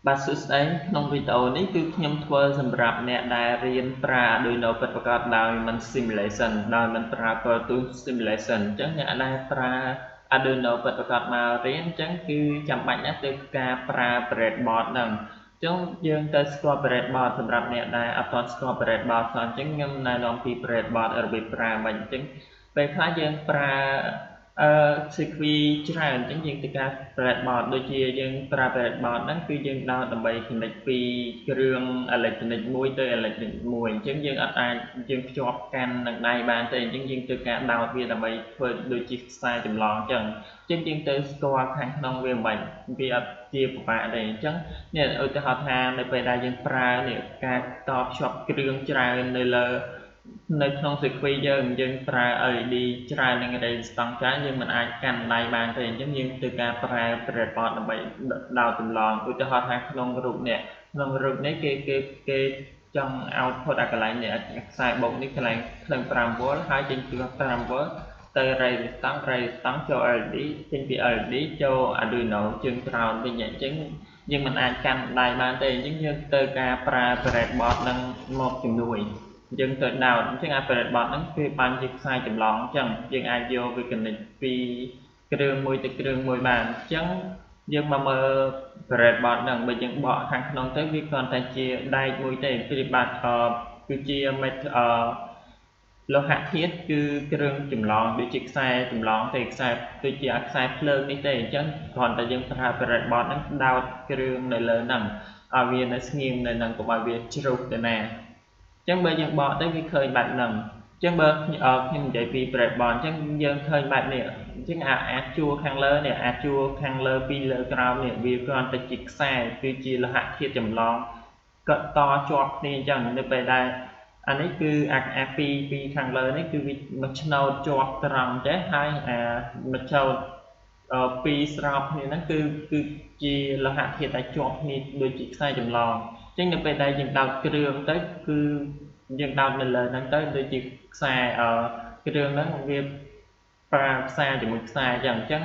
បាទសួស្តីក្នុងវីដេអូនេះគឺខ្ញុំធ្វើសម្រាប់អ្នកដែលរៀនប្រើ Arduino ពិតប្រាកដដោយមិន simulation ដោយមិនប្រើ simulation អញ្ចឹងអ្នកដែលប្រើ Arduino ពិតប្រាកដមករៀនអញ្ចឹងគឺចាំបាច់ណាស់ទៅការប្រើ Breadboard ហ្នឹងអញ្ចឹងយើងទៅស្គាល់ Breadboard សម្រាប់អ្នកដែលអត់ទាន់ស្គាល់ Breadboard ផងអញ្ចឹងខ្ញុំណែនាំពី Breadboard របៀបប្រើមិនអញ្ចឹងពេលខ្លះយើងប្រើsequence ច្រើនអញ្ចឹងយើងទៅការ breadboard ដូចជាយើងប្រើ breadboard ហ្នឹងគឺយើងដោតដើម្បី connect ពីគ្រឿង electronic មួយទៅ electronic មួយអញ្ចឹងយើងអត់អាចយើងភ្ជាប់កាន់នឹងដៃបានទេអញ្ចឹងយើងទៅការដោតវាដើម្បីធ្វើដូចជាខ្សែចម្លងអញ្ចឹងយើងទៅស្គាល់ខាងក្នុងវាមិនវាអត់ជាពិបាកទេអញ្ចឹងនេះឧទាហរណ៍ថានៅពេលដែលយើងប្រើនេះការតភ្ជាប់គ្រឿងច្រើននៅក្នុង sequence យើងប្រើ LED ច្រើននឹង resistance ច្រើនយើងមិនអាចកាន់ដៃបានទេអញ្ចឹងយើងទៅការប្រើ breadboard ដើម្បីដោតចម្លងឧទាហរណ៍ថាក្នុងរូបនេះគេចង់ output អាកន្លែងនេះខ្សែបុកនេះកន្លែងភ្លើង 5V ហើយចេញពី 5V ទៅ resistance ចូល LED ចេញពី LED ចូល Arduino ជើងក្រោមវិញអញ្ចឹងយើងមិនអាចកាន់ដៃបានទេអញ្ចឹងយើងទៅការប្រើ breadboard នឹងមកជំនួយយើងទៅដោតអញ្ចឹងអា breadboard ហ្នឹងគឺបានជាខ្សែចម្លងអញ្ចឹងយើងអាចយកវា connect ពីគ្រឿងមួយទៅគ្រឿងមួយបានអញ្ចឹងយើងមកមើល breadboard ហ្នឹងបើយើងបកខាងក្នុងទៅវាគ្រាន់តែជាដែកមួយទេព្រាបបាទគឺជាលោហៈធាតុគឺគ្រឿងចម្លងដូចជាខ្សែចម្លងទេខ្សែដូចជាខ្សែភ្លើងនេះទេអញ្ចឹងគ្រាន់តែយើងប្រើ breadboard ហ្នឹងដោតគ្រឿងនៅលើហ្នឹងឲ្យវានៅស្ងៀមនៅហ្នឹងកុំឲ្យវាជ្រុះទៅណាអញ្ចឹងបើយើងបកទៅវាឃើញបែបហ្នឹងអញ្ចឹងបើខ្ញុំនិយាយពី breadboard អញ្ចឹងយើងឃើញបែបនេះអញ្ចឹងអាចជួរខាងលើនេះអាចជួរខាងលើពីលើក្រោមនេះវាគ្រាន់តែជាខ្សែគឺជាលោហៈធាតុចម្លងក៏តជាប់គ្នាអញ្ចឹងនៅពេលដែលអានេះគឺអាពីខាងលើនេះគឺវាមួយឆ្នោតជាប់ត្រង់ទេហើយមួយឆ្នោតពីស្រោបគ្នាហ្នឹងគឺជាលោហៈធាតុដែលជាប់គ្នាដូចជាខ្សែចម្លងអញ្ចឹងនៅពេលដែលយើងដោតគ្រឿងទៅគឺយើងដោតនៅលើហ្នឹងទៅដូចជាខ្សែគ្រឿងហ្នឹងវាប្រើខ្សែជាមួយខ្សែអញ្ចឹង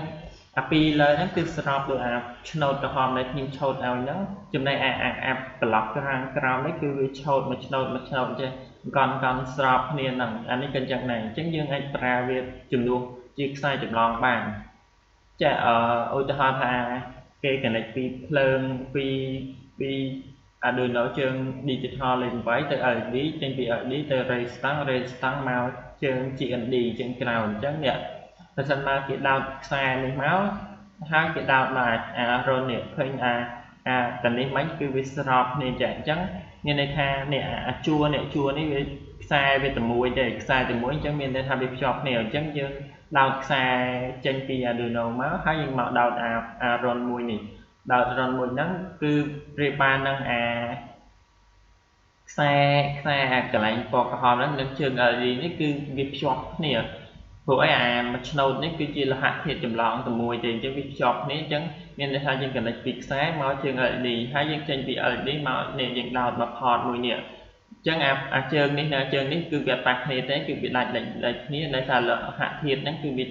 អាពីលើហ្នឹងគឺស្រោបដោយអាឆ្នោតក្រហមដែលខ្ញុំឆូតឲ្យហ្នឹងចំណែកអាប្លុកខាងក្រោមនេះគឺវាឆូតមួយឆ្នោតចេះកន់ស្រោបគ្នាហ្នឹងអានេះក៏អញ្ចឹងដែរអញ្ចឹងយើងអាចប្រើវាជំនួសជាខ្សែចម្លងបានចាឧទាហរណ៍ថាគេ connect ពីភ្លើងពី Arduino ជើង digital លេខ8ទៅ LED ចេញពី LED ទៅ resistance មកជើង GND ជើងក្រោមអញ្ចឹងនេះបើសិនមកគេដោតខ្សែនេះមកហើយគេដោតមករុននេះឃើញតានេះមិញគឺវាស្របគ្នាអញ្ចឹងមានន័យថានេះជួរនេះវាខ្សែវាតែមួយទេខ្សែតែមួយអញ្ចឹងមានន័យថាវាភ្ជាប់គ្នាអញ្ចឹងយើងដោតខ្សែចេញពី Arduino មកហើយយើងមកដោតរុនមួយនេះដោតរុនមួយហ្នឹងគឺប្រៀបបាននឹងខ្សែកន្លែងពណ៌ក្រហមហ្នឹងនឹងជើង LED នេះគឺវាភ្ជាប់គ្នាព្រោះអីមួយឆ្នោតនេះគឺជាលោហៈធាតុចម្លងតែមួយទេអញ្ចឹងវាភ្ជាប់គ្នាអញ្ចឹងមានន័យថាយើង connect ពីខ្សែមកជើង LED ហើយយើងចេញពី LED មកនេះយើងដោតមក port មួយនេះអញ្ចឹងជើងនេះគឺវាប៉ះគ្នាទេគឺវាដាច់គ្នាដោយសារលោហៈធាតុហ្នឹងគឺវា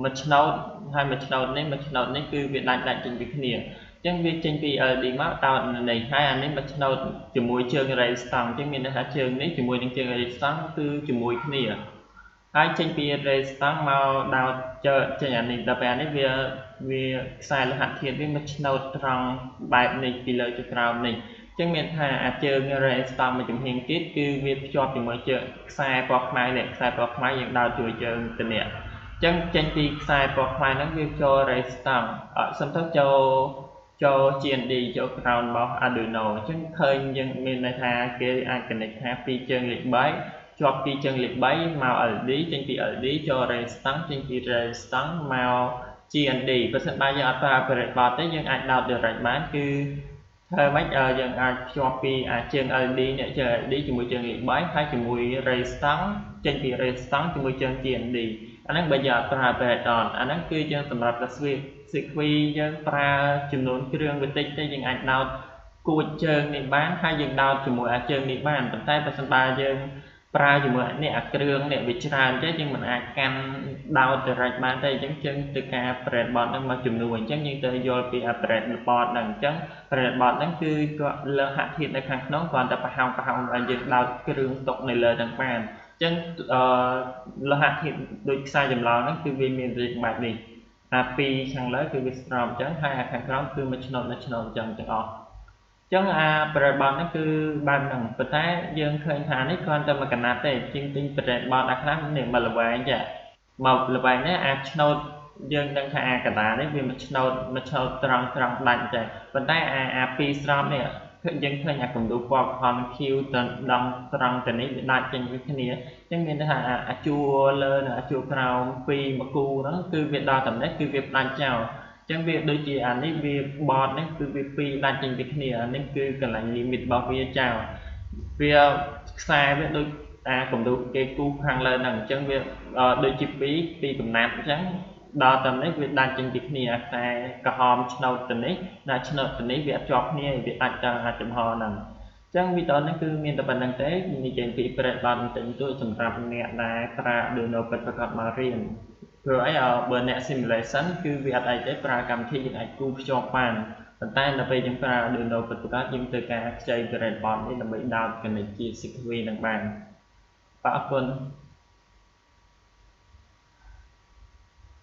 មួយឆ្នោតហើយមួយឆ្នោតនេះគឺវាដាច់ចេញពីគ្នាអញ្ចឹងវាចេញពី LED មកដោតនេះហើយអានេះមួយឆ្នោតជាមួយជើង resistance អញ្ចឹងមានន័យថាជើងនេះជាមួយនឹងជើង resistance គឺជាមួយគ្នាហើយចេញពី resistance មកដោតចេញអានេះដល់ពេលអានេះវាខ្សែលោហៈធាតុវាមួយឆ្នោតត្រង់បែបនេះពីលើទៅក្រោមនេះអញ្ចឹងមានថាជើង resistance មួយចំហៀងទៀតគឺវាភ្ជាប់ជាមួយជើងខ្សែពណ៌ខ្មៅនេះខ្សែពណ៌ខ្មៅយើងដោតជួយជើងទៅនេះអញ្ចឹងចេញពីខ្សែពណ៌ខ្មៅហ្នឹងវាចូល resistance សំទៅចូល GND ចូល ground របស់ Arduino អញ្ចឹងឃើញយើងមានន័យថាគេអាច connect ថាពីជើងលេខ3ជាប់ពីជើងលេខ3មក LED ចេញពី LED ចូល resistance ចេញពី resistance មក GND បើសិនបើយើងអត់ប្រើ breadboard ទេយើងអាចដោត direct បានគឺធ្វើម៉េចយើងអាចភ្ជាប់ពីជើង LED នេះជើង LED ជាមួយជើងលេខ3ហើយជាមួយ resistance ចេញពី resistance ជាមួយជើង GND អាហ្នឹងបើយើងអត់ប្រើ breadboard អាហ្នឹងគឺយើងសម្រាប់តែsequence យើងប្រើចំនួនគ្រឿងវាតិចទេយើងអាចដោតគួចជើងនេះបានហើយយើងដោតជាមួយជើងនេះបានប៉ុន្តែបើសិនបើយើង ប្រើជាមួយអ្នកគ្រឿងអ្នកវាច្រើនទេយើងមិនអាចកាន់ដោតទៅរចបានទេអញ្ចឹងយើងទៅការ breadboard ហ្នឹងមកជំនួសអញ្ចឹងយើងទៅយល់ពី breadboard ហ្នឹងអញ្ចឹង breadboard ហ្នឹងគឺគាត់លើហាក់ធាតុនៅខាងក្នុងគាត់តែប្រហោងឲ្យយើងដោតគ្រឿងទុកនៅលើហ្នឹងបានអញ្ចឹងលោហៈធាតុដូចខ្សែចម្លងហ្នឹងគឺវាមានរាងបែបនេះពីខាងលើគឺវាស្រោបអញ្ចឹងហើយខាងក្រោមគឺមួយឆ្នូតអញ្ចឹងទាំងអស់ចឹងBreadboard នេះគឺបែបហ្នឹងប៉ុន្តែយើងឃើញថានេះគ្រាន់តែមួយកណាត់ទេជាងទិញ Breadboard ខ្លះនេះមកល្វែងចាមកល្វែងនេះឆ្នូតយើងដឹងថាកណ្ដាលនេះវាមួយឆ្នូតត្រង់ដាច់ចាប៉ុន្តែពីរស្រោបនេះយើងឃើញគំនូរពណ៌ក្រហម Q ទៅដល់ត្រង់ទៅនេះវាដាច់ចេញពីគ្នាចឹងមានន័យថាជួរលើនិងជួរក្រោមពីរមួយគូហ្នឹងគឺវាដល់តែនេះគឺវាផ្ដាច់ចោលចឹងវាដូចជានេះវា board នេះគឺវាពីរដាច់ចេញពីគ្នានេះគឺកន្លែង limit របស់វាចោលវាខ្សែវាដូចគំនូរគេគូខាងលើហ្នឹងអញ្ចឹងវាដូចជាពីរកំណាត់អញ្ចឹងដល់តែនេះវាដាច់ចេញពីគ្នាខ្សែក្រហមឆ្នូតទៅនេះដល់ឆ្នូតទៅនេះវាអត់ជាប់គ្នាវាដាច់ទៅចំហហ្នឹងអញ្ចឹងវីដេអូនេះគឺមានតែប៉ុណ្្នឹងទេនិយាយពី Breadboard បន្តិចបន្តួចសម្រាប់អ្នកដែលប្រើ Arduino ពិតប្រាកដមករៀនព្រោះអីបើអ្នក simulation គឺវាអត់អីទេប្រើកម្មវិធីយើងអាចគូភ្ជាប់បានប៉ុន្តែដល់ពេលយើងប្រើ Arduino ពិតប្រាកដយើងត្រូវការខ្ចី Breadboard នេះដើម្បីដោត connect ជា sequence នឹងបានបាទអរគុណ